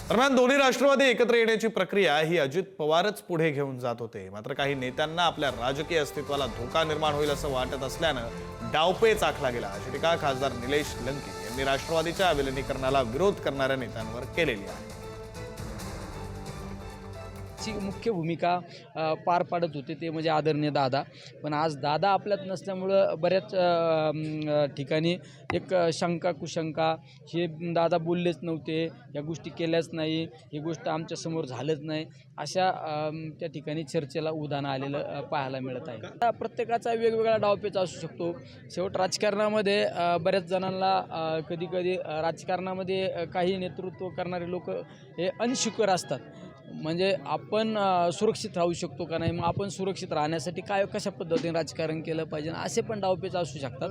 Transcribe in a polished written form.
दरम्यान दोन्ही राष्ट्रवादी एकत्र येण्याची प्रक्रिया ही अजित पवारच पुढे घेऊन जात होते। मात्र काही नेत्यांना आपल्या राजकीय अस्तित्वाला धोका निर्माण होईल असं वाटत असल्यानं डावपेच आखला गेला, अशी टीका खासदार निलेश लंके यांनी राष्ट्रवादीच्या विलीनीकरणाला विरोध करणाऱ्या नेत्यांवर केलेली आहे। मुख्य भूमिका पार पाडत होते ते म्हणजे आदरणीय दादा, पण आज दादा आपल्यात नसल्यामुळं बऱ्याच ठिकाणी एक शंका कुशंका, हे दादा बोललेच नव्हते, या गोष्टी केल्याच नाही, ही गोष्ट आमच्यासमोर झालंच नाही, अशा त्या ठिकाणी चर्चेला उधाण आलेलं पाहायला मिळत आहे। प्रत्येकाचा वेगवेगळा डावपेच असू शकतो। शेवट राजकारणामध्ये बऱ्याच जणांना कधी राजकारणामध्ये काही नेतृत्व करणारे लोक हे अनशिक्युअर असतात, म्हणजे आपण सुरक्षित राहू शकतो का नाही, मग आपण सुरक्षित राहण्यासाठी कशा पद्धतीने राजकारण केलं पाहिजे, असे पण डावपेच असू शकतात।